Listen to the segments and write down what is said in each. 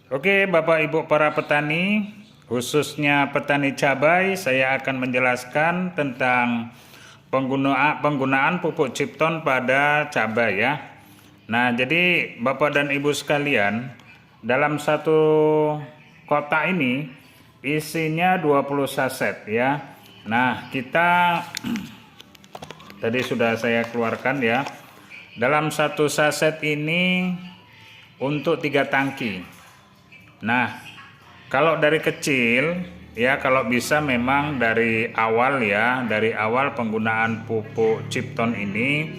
Oke, Bapak Ibu para petani, khususnya petani cabai, saya akan menjelaskan tentang penggunaan pupuk Cipton pada cabai ya. Nah, jadi Bapak dan Ibu sekalian, dalam satu kotak ini isinya 20 saset ya. Nah, kita tadi sudah saya keluarkan ya. Dalam satu saset ini untuk 3 tangki. Nah, kalau dari kecil ya, kalau bisa memang dari awal ya, dari awal penggunaan pupuk Cipton ini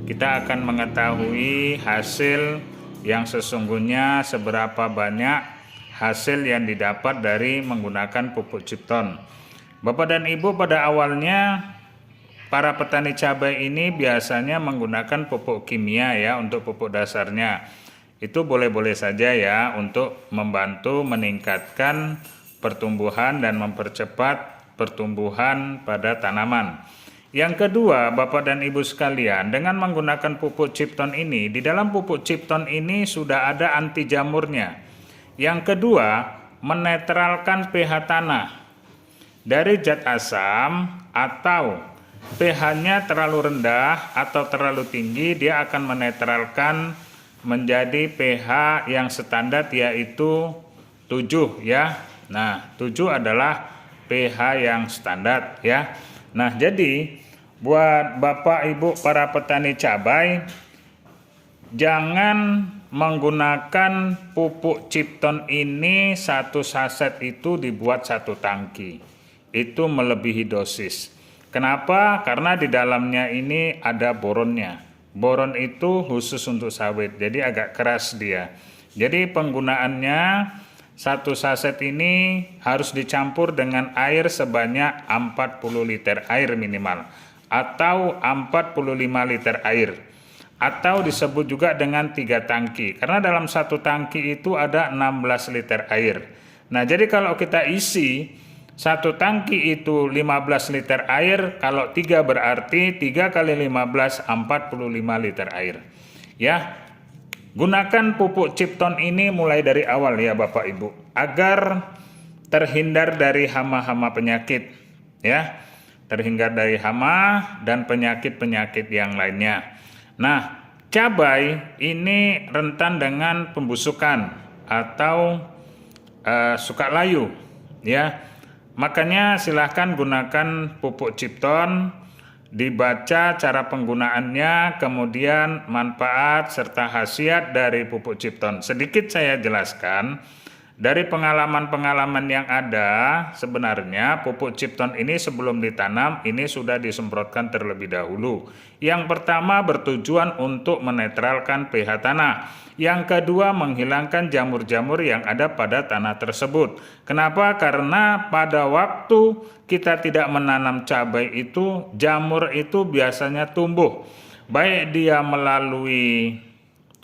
kita akan mengetahui hasil yang sesungguhnya seberapa banyak hasil yang didapat dari menggunakan pupuk Cipton. Bapak dan Ibu, pada awalnya para petani cabai ini biasanya menggunakan pupuk kimia ya untuk pupuk dasarnya. Itu boleh-boleh saja ya untuk membantu meningkatkan pertumbuhan dan mempercepat pertumbuhan pada tanaman. Yang kedua, Bapak dan Ibu sekalian, dengan menggunakan pupuk Cipton ini, di dalam pupuk Cipton ini sudah ada anti jamurnya. Yang kedua, menetralkan pH tanah dari zat asam, atau pH-nya terlalu rendah atau terlalu tinggi, dia akan menetralkan menjadi pH yang standar, yaitu 7 ya. Nah, 7 adalah pH yang standar ya. Nah, jadi buat Bapak Ibu para petani cabai, jangan menggunakan pupuk Cipton ini satu saset itu dibuat satu tangki. Itu melebihi dosis. Kenapa? Karena di dalamnya ini ada boronnya. Boron itu khusus untuk sawit, jadi agak keras dia. Jadi penggunaannya satu saset ini harus dicampur dengan air sebanyak 40 liter air minimal, atau 45 liter air, atau disebut juga dengan 3 tangki, karena dalam satu tangki itu ada 16 liter air. Nah, jadi kalau kita isi satu tangki itu 15 liter air, kalau 3 berarti 3 kali 15, 45 liter air. Ya, gunakan pupuk Cipton ini mulai dari awal ya Bapak Ibu, agar terhindar dari hama-hama penyakit. Ya, terhindar dari hama dan penyakit-penyakit yang lainnya. Nah, cabai ini rentan dengan pembusukan atau suka layu ya. Makanya silahkan gunakan pupuk Cipton, dibaca cara penggunaannya, kemudian manfaat serta khasiat dari pupuk Cipton. Sedikit saya jelaskan, dari pengalaman-pengalaman yang ada, sebenarnya pupuk Cipton ini sebelum ditanam, ini sudah disemprotkan terlebih dahulu. Yang pertama bertujuan untuk menetralkan pH tanah. Yang kedua, menghilangkan jamur-jamur yang ada pada tanah tersebut. Kenapa? Karena pada waktu kita tidak menanam cabai itu, jamur itu biasanya tumbuh. Baik dia melalui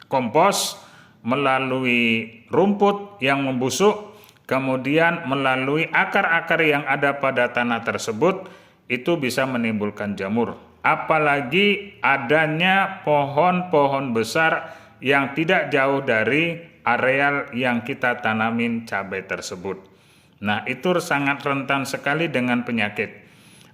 kompos, melalui rumput yang membusuk, kemudian melalui akar-akar yang ada pada tanah tersebut, itu bisa menimbulkan jamur. Apalagi adanya pohon-pohon besar yang tidak jauh dari areal yang kita tanamin cabai tersebut. Nah, itu sangat rentan sekali dengan penyakit.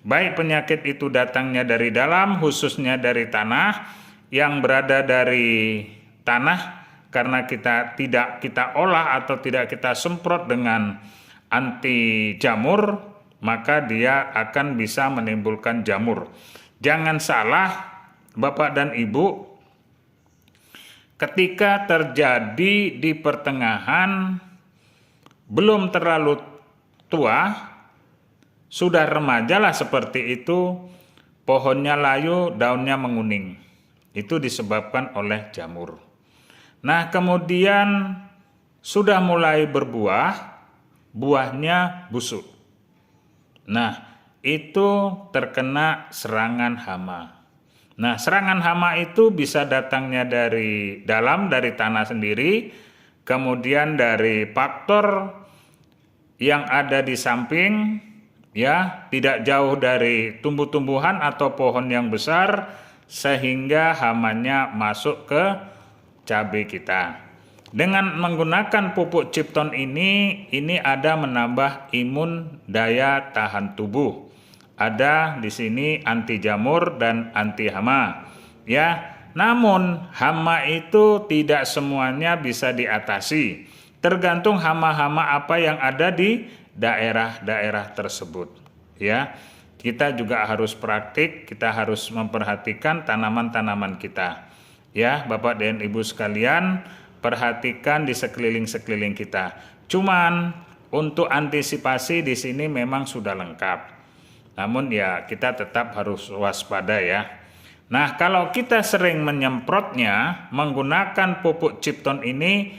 Baik penyakit itu datangnya dari dalam, khususnya dari tanah, yang berada dari tanah, karena tidak kita olah atau tidak kita semprot dengan anti jamur, maka dia akan bisa menimbulkan jamur. Jangan salah Bapak dan Ibu, ketika terjadi di pertengahan, belum terlalu tua, sudah remaja lah seperti itu, pohonnya layu, daunnya menguning. Itu disebabkan oleh jamur. Nah, kemudian sudah mulai berbuah, buahnya busuk. Nah, itu terkena serangan hama. Nah, serangan hama itu bisa datangnya dari dalam, dari tanah sendiri, kemudian dari faktor yang ada di samping, ya, tidak jauh dari tumbuh-tumbuhan atau pohon yang besar, sehingga hamanya masuk ke cabai kita. Dengan menggunakan pupuk Cipton ini ada menambah imun daya tahan tubuh. Ada di sini anti jamur dan anti hama. Ya, namun hama itu tidak semuanya bisa diatasi. Tergantung hama-hama apa yang ada di daerah-daerah tersebut. Ya, kita juga harus praktik, kita harus memperhatikan tanaman-tanaman kita. Ya, Bapak dan Ibu sekalian, perhatikan di sekeliling-sekeliling kita. Cuman untuk antisipasi di sini memang sudah lengkap. Namun ya kita tetap harus waspada ya. Nah, kalau kita sering menyemprotnya menggunakan pupuk Cipton ini,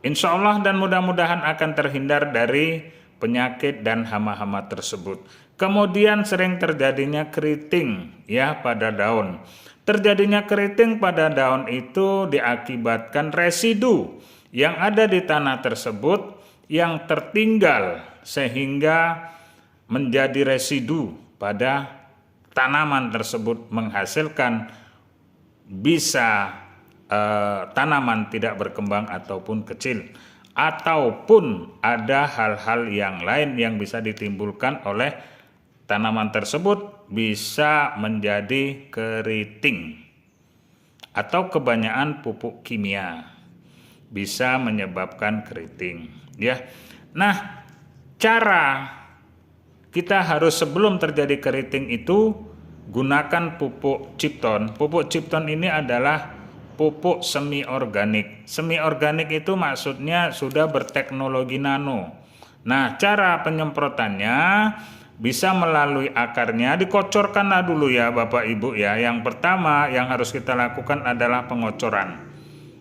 insya Allah dan mudah-mudahan akan terhindar dari penyakit dan hama-hama tersebut. Kemudian sering terjadinya keriting ya pada daun. Terjadinya keriting pada daun itu diakibatkan residu yang ada di tanah tersebut yang tertinggal sehingga menjadi residu pada tanaman tersebut menghasilkan bisa tanaman tidak berkembang ataupun kecil, ataupun ada hal-hal yang lain yang bisa ditimbulkan oleh tanaman tersebut, bisa menjadi keriting atau kebanyakan pupuk kimia bisa menyebabkan keriting ya. Nah, cara kita harus sebelum terjadi keriting itu gunakan pupuk Cipton. Pupuk Cipton ini adalah pupuk semi organik. Semi organik itu maksudnya sudah berteknologi nano. Nah, cara penyemprotannya bisa melalui akarnya, dikocorkanlah dulu ya Bapak Ibu ya. Yang pertama yang harus kita lakukan adalah pengocoran.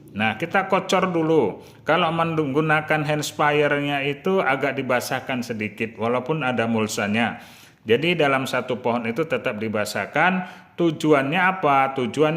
Nah, kita kocor dulu. Kalau menggunakan handspire-nya itu agak dibasahkan sedikit walaupun ada mulsanya. Jadi dalam satu pohon itu tetap dibasahkan. Tujuannya apa? Tujuannya